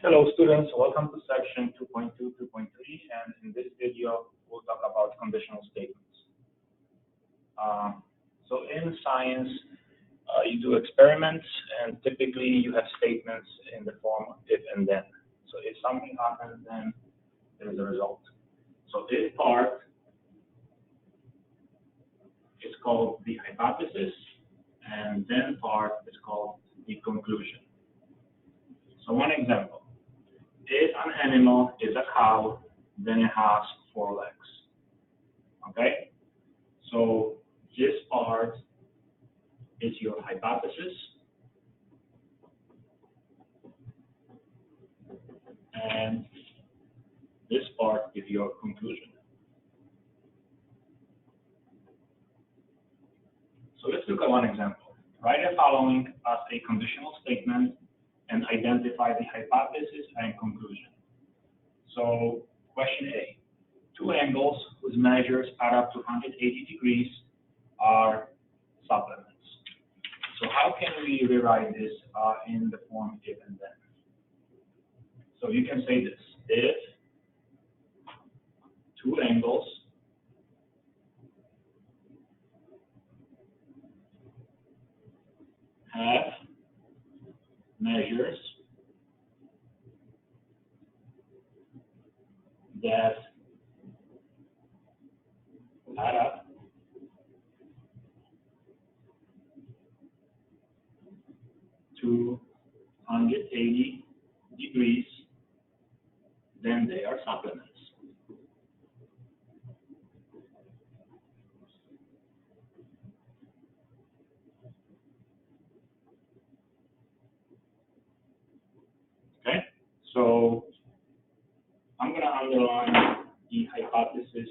Hello students, welcome to section 2.2, 2.3, and in this video we'll talk about conditional statements. So in science, you do experiments and typically you have statements in the form if and then. So if something happens, then there is a result. So this part is called the hypothesis and then part is called the conclusion. So one example. If an animal is a cow, then it has 4 legs. Okay? So this part is your hypothesis, and this part is your conclusion. So let's look at one example. Write the following as a conditional statement and identify the hypothesis and conclusion. So question A. 2 angles whose measures add up to 180 degrees are supplements. So how can we rewrite this in the form if and then? So you can say this: if 2 angles have measures that add up to 180 degrees, then they are supplements. Okay, so I'm going to underline the hypothesis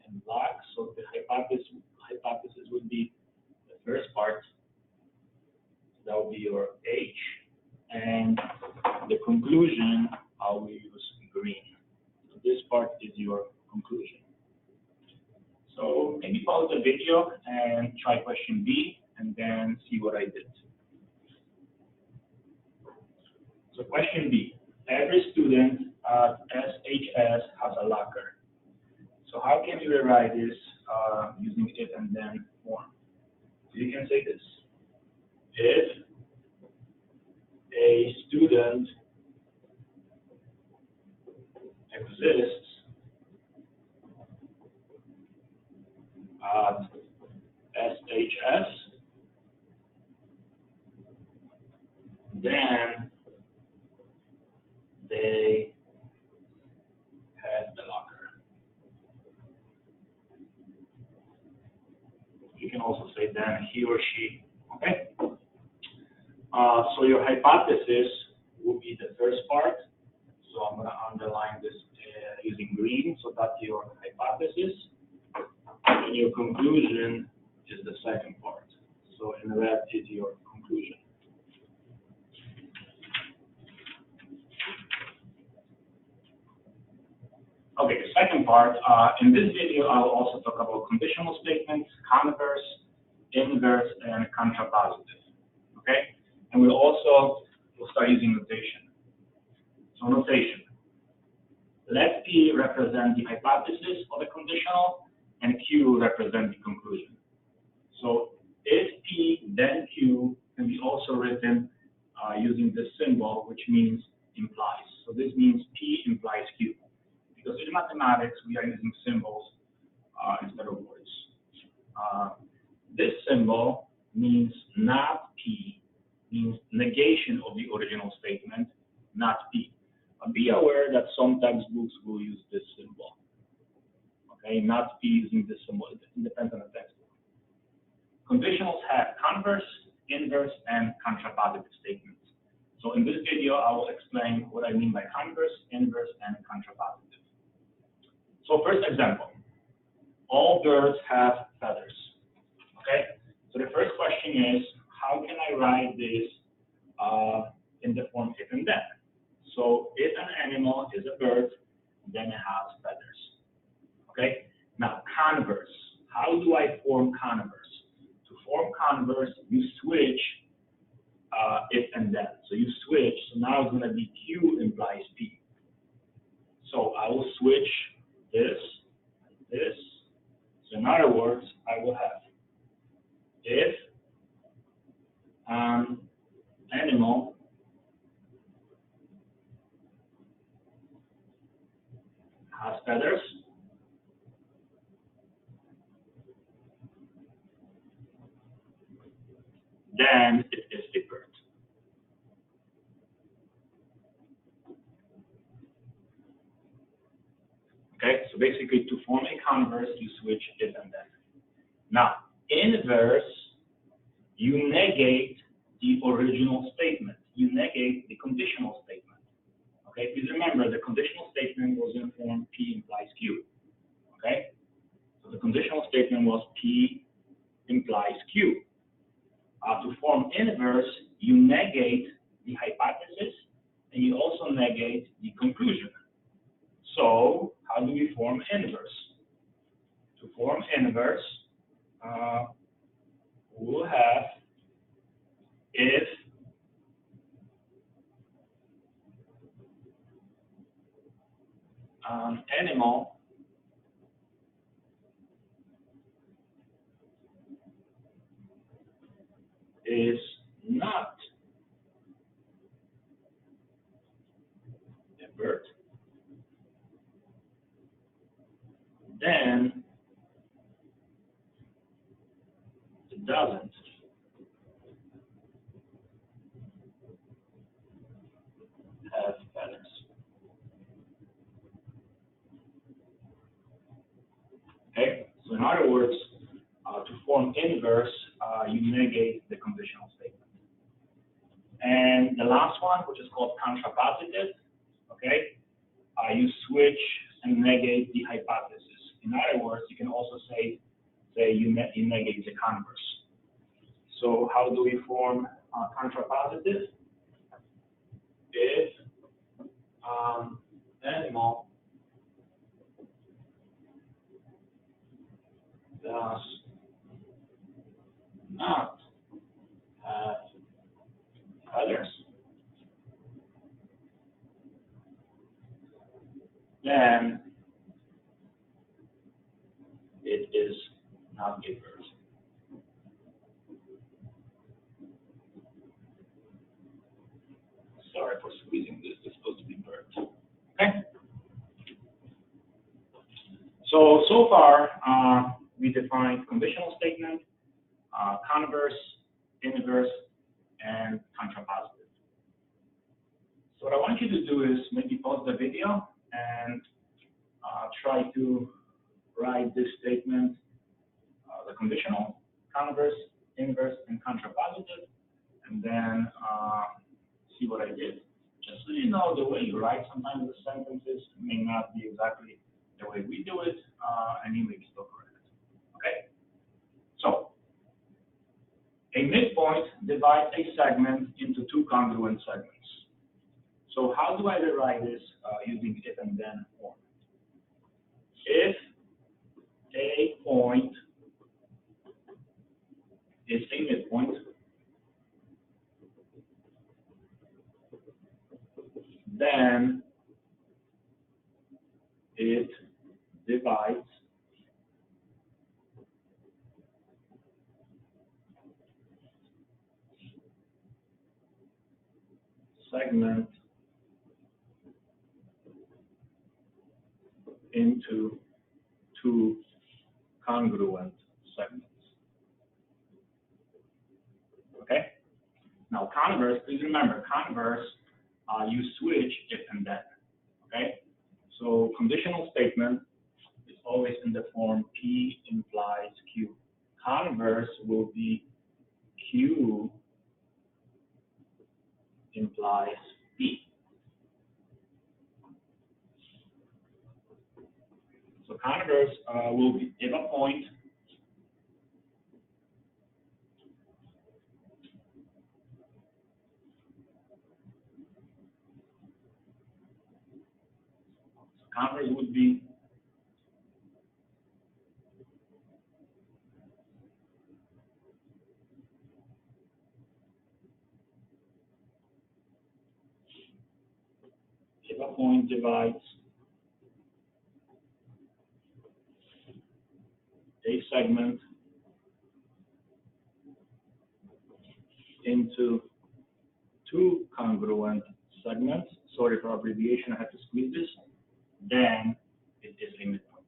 in black. So the hypothesis would be the first part. That would be your H, and the conclusion I will use green. So this part is your conclusion. So maybe pause the video and try question B, and then see what I did. So question B, every student at SHS has a locker. So how can we rewrite this using if and then form? So you can say this: if a student exists at SHS, then they have the locker. You can also say then he or she. Okay. So your hypothesis will be the first part. So I'm going to underline this using green. So that's your hypothesis. And your conclusion is the second part. So in red is your conclusion. Okay, the second part. In this video, I will also talk about conditional statements, converse, inverse, and contrapositive. Okay, and we'll start using notation. So notation. Let P represent the hypothesis of the conditional, and Q represent the conclusion. So if P, then Q can be also written using this symbol, which means implies. So this means P implies Q. Because in mathematics, we are using symbols instead of words. This symbol means not P, means negation of the original statement, not P. But be aware that some textbooks will use this symbol. Okay, not P using this symbol. It depends on the textbook. Conditionals have converse, inverse, and contrapositive statements. So in this video, I will explain what I mean by converse, inverse, and contrapositive. So first example, all birds have feathers. Okay, so the first question is, how can I write this in the form if and then? So if an animal is a bird, then it has feathers. Okay, now converse. How do I form converse? To form converse, you switch if and then. So you switch. So now it's going to be Q implies P. So I will switch this and this. So in other words, I will have if an animal has feathers, then it is a bird. Okay, so basically to form a converse, you switch if and then. Now, inverse, you negate the original statement. You negate the conditional statement. Okay, please remember the conditional statement was in form P implies Q. Okay, so the conditional statement was P implies Q. To form inverse, you negate the hypothesis and you also negate the conclusion. So how do we form inverse? To form inverse, we'll have if an animal is not a bird, then it doesn't have feathers. Okay, so in other words, to form inverse, you negate the conditional statement. And the last one, which is called contrapositive, okay, you switch and negate the hypothesis. In other words, you can also say you negate the converse. So how do we form contrapositive? If animal does not have feathers, then it is not a bird. Sorry for squeezing this. It's supposed to be bird. Okay. So far, we defined conditional statement, converse, inverse, and contrapositive. So what I want you to do is maybe pause the video and try to write this statement, the conditional, converse, inverse, and contrapositive, and then see what I did. Just so you know, the way you write sometimes the sentences may not be exactly the way we do it, and you may be still correct. Okay? So, a midpoint divides a segment into two congruent segments. So how do I rewrite this using if and then form? If a point is a midpoint, then it divides segment into two congruent segments. Okay? Now converse, please remember, converse, you switch if and then. Okay? So conditional statement is always in the form P implies Q. Converse will be Q implies P. So converse will be if a point converse would be if a point divides a segment into two congruent segments, sorry for abbreviation, I have to squeeze this, then it is a midpoint.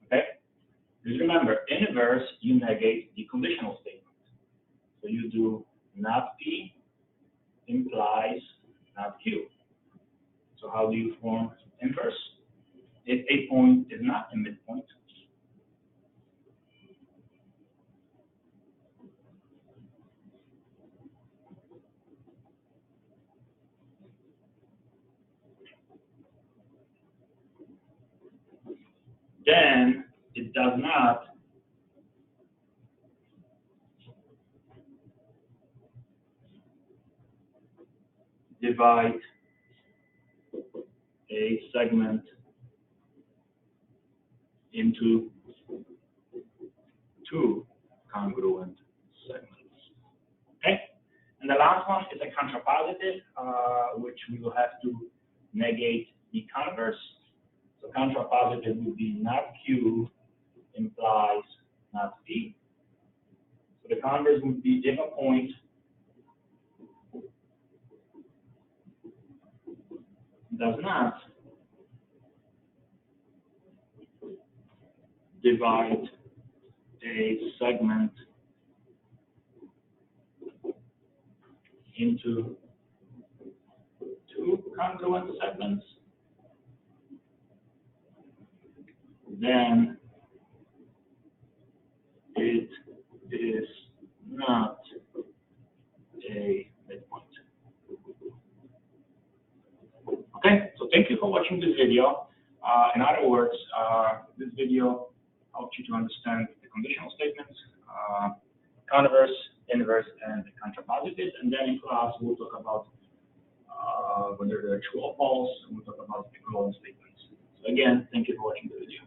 Okay? Just remember, in inverse, you negate the conditional statement. So you do not P implies not Q. So how do you form inverse? If a point is not a midpoint, then it does not divide a segment into two congruent segments. Okay? And the last one is a contrapositive, which we will have to negate the converse. So contrapositive would be not Q implies not P. So the converse would be if a point does not divide a segment into two congruent segments, then it is not a midpoint. Okay, so thank you for watching this video. In other words, this video helped you to understand the conditional statements, converse, inverse, and the contrapositive. And then in class, we'll talk about whether they're true or false, and we'll talk about equivalent statements. So again, thank you for watching the video.